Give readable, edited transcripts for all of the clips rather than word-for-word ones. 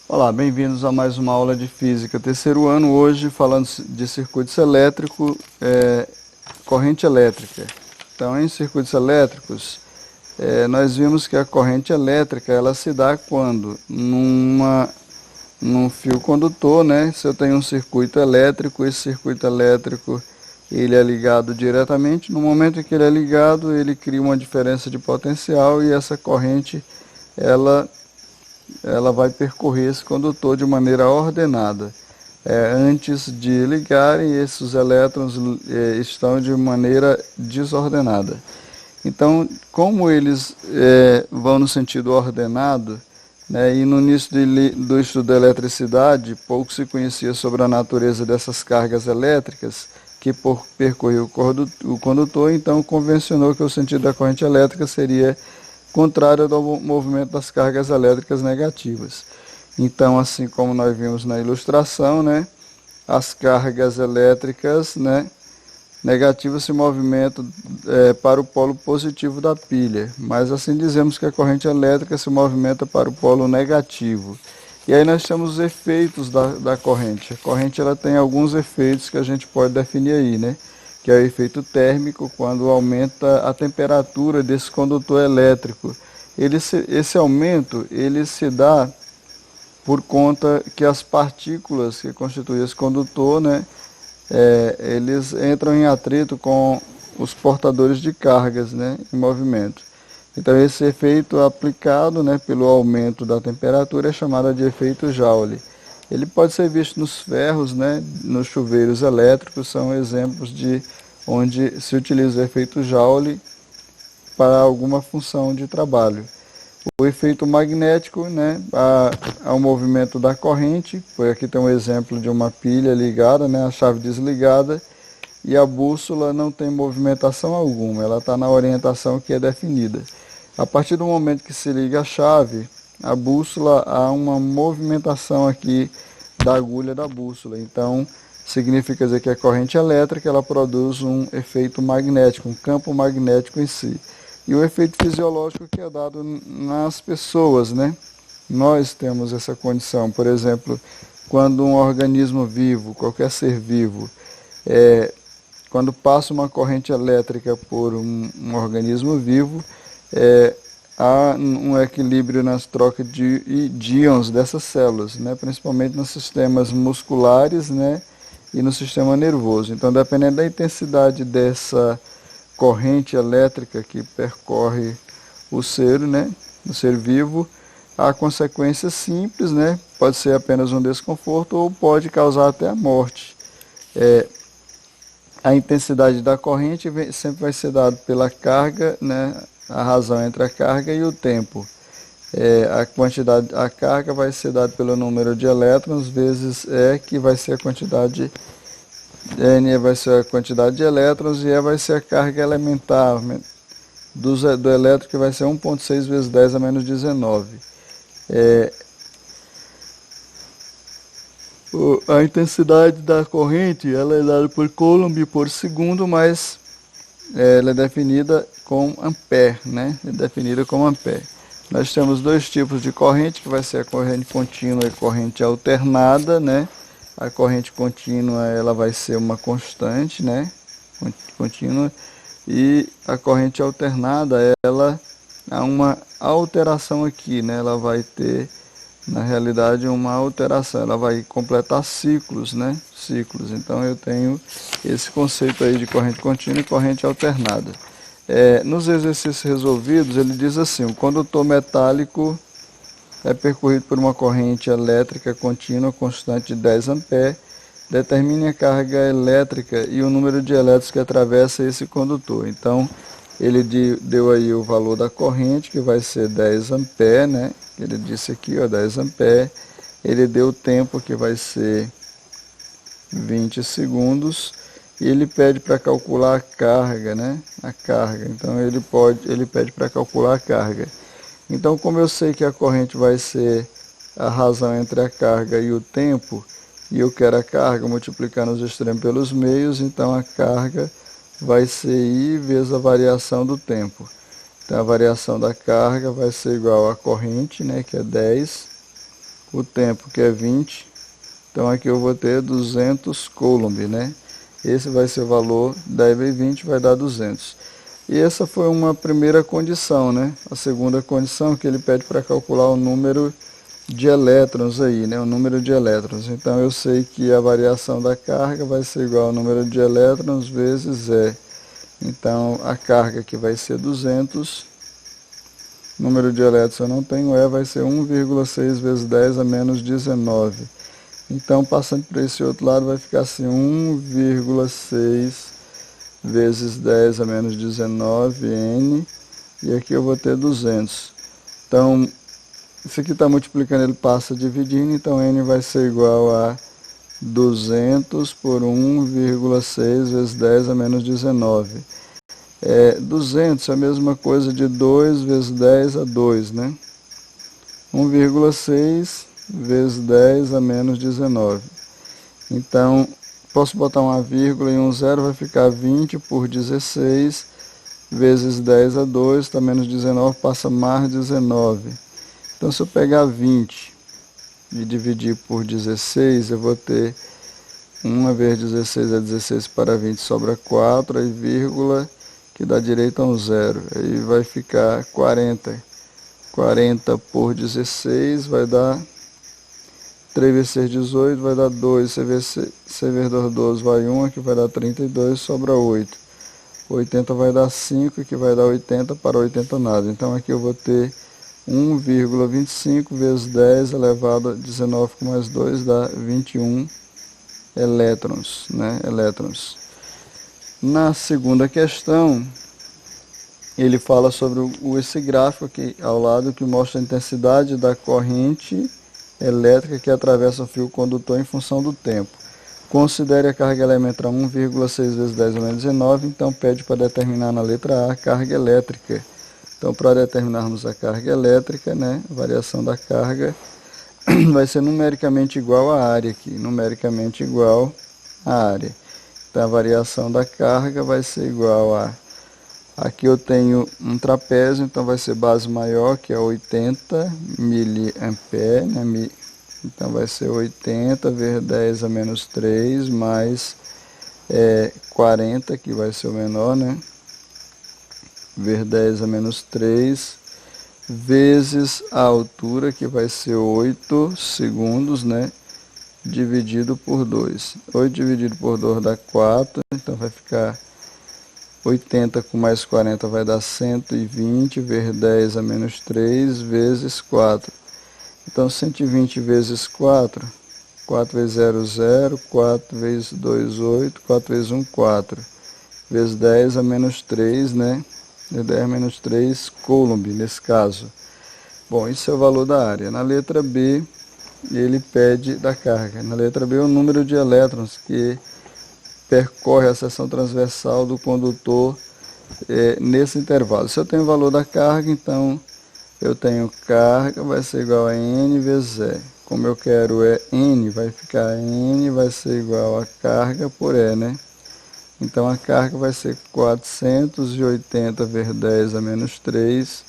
Olá, bem-vindos a mais uma aula de Física, terceiro ano, hoje falando de circuitos elétricos, corrente elétrica. Então, em circuitos elétricos, nós vimos que a corrente elétrica ela se dá quando? Num fio condutor, né? Se eu tenho um circuito elétrico, esse circuito elétrico ele é ligado diretamente. No momento em que ele é ligado, ele cria uma diferença de potencial e essa corrente ela ela vai percorrer esse condutor de maneira ordenada. Antes de ligarem, esses elétrons estão de maneira desordenada. Então, como eles vão no sentido ordenado, né, e no início do estudo da eletricidade, pouco se conhecia sobre a natureza dessas cargas elétricas que percorriam o condutor, então convencionou que o sentido da corrente elétrica seria contrário ao movimento das cargas elétricas negativas. Então, assim como nós vimos na ilustração, né, as cargas elétricas, né, negativas se movimentam para o polo positivo da pilha, mas assim dizemos que a corrente elétrica se movimenta para o polo negativo. E aí nós temos os efeitos da corrente. A corrente ela tem alguns efeitos que a gente pode definir aí, né? Que é o efeito térmico, quando aumenta a temperatura desse condutor elétrico. Esse aumento ele se dá por conta que as partículas que constituem esse condutor, né, eles entram em atrito com os portadores de cargas, né, em movimento. Então esse efeito aplicado, né, pelo aumento da temperatura é chamado de efeito Joule. Ele pode ser visto nos ferros, né, nos chuveiros elétricos, são exemplos de onde se utiliza o efeito Joule para alguma função de trabalho. O efeito magnético, né, ao movimento da corrente, por aqui tem um exemplo de uma pilha ligada, né, a chave desligada, e a bússola não tem movimentação alguma, ela está na orientação que é definida. A partir do momento que se liga a chave, a bússola, há uma movimentação aqui da agulha da bússola, então significa dizer que a corrente elétrica ela produz um efeito magnético, um campo magnético em si. E o efeito fisiológico que é dado nas pessoas, né? Nós temos essa condição, por exemplo, quando um organismo vivo, qualquer ser vivo, quando passa uma corrente elétrica por um organismo vivo, há um equilíbrio nas trocas de íons dessas células, né? Principalmente nos sistemas musculares, né? E no sistema nervoso. Então, dependendo da intensidade dessa corrente elétrica que percorre o ser, né, o ser vivo, há consequências simples, né, pode ser apenas um desconforto ou pode causar até a morte. A intensidade da corrente sempre vai ser dada pela carga, né, a razão entre a carga e o tempo. A carga vai ser dada pelo número de elétrons vezes E, que vai ser a quantidade N vai ser a quantidade de elétrons e E vai ser a carga elementar do elétron, que vai ser 1,6 vezes 10 a menos 19. A intensidade da corrente ela é dada por Coulomb por segundo, mas ela é definida com ampere, né? É definida como ampere. Nós temos dois tipos de corrente, que vai ser a corrente contínua e corrente alternada, né? A corrente contínua ela vai ser uma constante, né? Contínua, e a corrente alternada ela há uma alteração aqui, né? Ela vai ter na realidade uma alteração, ela vai completar ciclos, né? Ciclos. Então eu tenho esse conceito aí de corrente contínua e corrente alternada. Nos exercícios resolvidos ele diz assim: o condutor metálico é percorrido por uma corrente elétrica contínua constante de 10 A. Determine a carga elétrica e o número de elétrons que atravessa esse condutor. Então, ele deu aí o valor da corrente, que vai ser 10 A, né? Ele disse aqui, ó, 10 A. Ele deu o tempo, que vai ser 20 segundos. E ele pede para calcular a carga, né? A carga. Então, ele pede para calcular a carga. Então, como eu sei que a corrente vai ser a razão entre a carga e o tempo, e eu quero a carga multiplicando os extremos pelos meios, então a carga vai ser I vezes a variação do tempo. Então, a variação da carga vai ser igual à corrente, né, que é 10, o tempo, que é 20. Então aqui eu vou ter 200 coulomb, né? Esse vai ser o valor, 10 vezes 20 vai dar 200. E essa foi uma primeira condição, né? A segunda condição que ele pede para calcular o número de elétrons aí, né? O número de elétrons. Então eu sei que a variação da carga vai ser igual ao número de elétrons vezes E. Então a carga aqui vai ser 200. Número de elétrons eu não tenho, E vai ser 1,6 vezes 10 a menos 19. Então passando para esse outro lado vai ficar assim, 1,6 vezes 10 a menos 19, N. E aqui eu vou ter 200. Então isso aqui está multiplicando, ele passa dividindo, então N vai ser igual a 200 por 1,6 vezes 10 a menos 19. 200 é a mesma coisa de 2 vezes 10 a 2, né? 1,6 vezes 10 a menos 19. Então, posso botar uma vírgula e um zero, vai ficar 20 por 16 vezes 10 a 2, está menos 19, passa mais 19. Então, se eu pegar 20 e dividir por 16, eu vou ter 1 vezes 16 é 16 para 20, sobra 4, aí vírgula, que dá direito a um zero. Aí vai ficar 40. 40 por 16 vai dar 3 vezes 6, 18, vai dar 2. 6 vezes 2, 12, vai 1, aqui vai dar 32, sobra 8. 80 vai dar 5, que vai dar 80, para 80 nada. Então aqui eu vou ter 1,25 vezes 10 elevado a 19 com mais 2 dá 21 elétrons, né? Elétrons. Na segunda questão, ele fala sobre esse gráfico aqui ao lado que mostra a intensidade da corrente elétrica que atravessa o fio condutor em função do tempo. Considere a carga elementar 1,6 vezes 10 a menos 19, então pede para determinar na letra A a carga elétrica. Então, para determinarmos a carga elétrica, né, a variação da carga vai ser numericamente igual à área aqui, numericamente igual à área. Então, a variação da carga vai ser igual a... Aqui eu tenho um trapézio, então vai ser base maior, que é 80 miliampere, né? Então vai ser 80 vezes 10 a menos 3, mais 40, que vai ser o menor, né? Vezes 10 a menos 3, vezes a altura, que vai ser 8 segundos, né? Dividido por 2. 8 dividido por 2 dá 4, então vai ficar 80 com mais 40 vai dar 120 vezes 10 a menos 3 vezes 4. Então 120 vezes 4, 4 vezes 0, 0, 4 vezes 2, 8, 4 vezes 1, 4. Vezes 10 a menos 3, né? 10 a menos 3 coulomb nesse caso. Bom, isso é o valor da área. Na letra B, ele pede da carga. Na letra B, o número de elétrons que percorre a seção transversal do condutor nesse intervalo. Se eu tenho o valor da carga, então eu tenho carga vai ser igual a N vezes E. Como eu quero N, vai ficar N vai ser igual a carga por E, né? Então a carga vai ser 480 vezes 10 a menos 3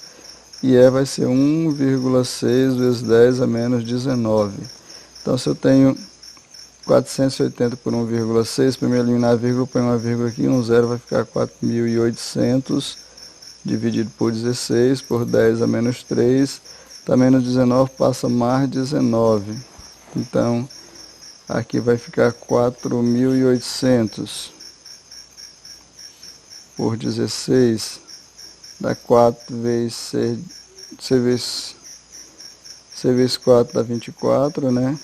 e E vai ser 1,6 vezes 10 a menos 19. Então se eu tenho 480 por 1,6, primeiro eliminar a vírgula, põe uma vírgula aqui, um zero vai ficar 4.800, dividido por 16, por 10 a menos 3, está menos 19, passa mais 19. Então, aqui vai ficar 4.800 por 16, dá 4 vezes C vezes 4 dá 24, né?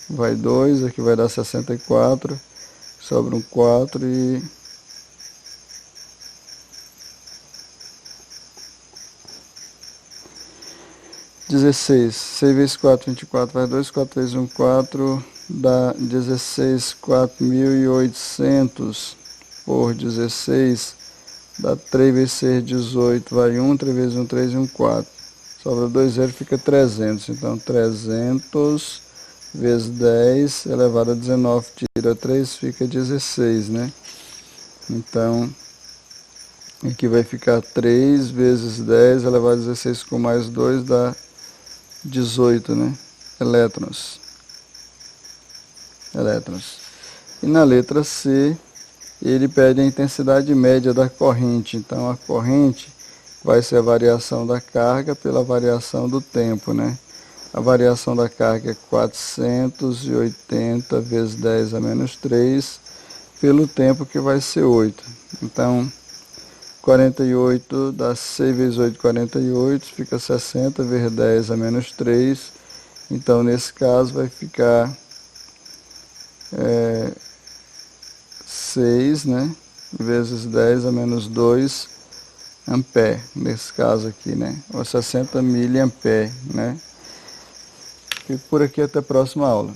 Vai 2, aqui vai dar 64, sobra um 4 e... (16) 6 vezes 4, 24, vai 2, 4 vezes 1, 4, dá 16, 4.800 por 16, dá 3 vezes 6, 18, vai 1, 3 vezes 1, 3 e 1, 4. Sobra 2 0, fica 300, então 300... vezes 10 elevado a 19, tira 3, fica 16, né? Então, aqui vai ficar 3 vezes 10 elevado a 16 com mais 2 dá 18, né? elétrons. E na letra C, ele pede a intensidade média da corrente. Então, a corrente vai ser a variação da carga pela variação do tempo, né? A variação da carga é 480 vezes 10 a menos 3, pelo tempo que vai ser 8. Então, 48 dá 6 vezes 8, 48, fica 60 vezes 10 a menos 3. Então, nesse caso, vai ficar 6, né, vezes 10 a menos 2 ampere, nesse caso aqui, né, ou 60 miliampere, né. Fico por aqui, até a próxima aula.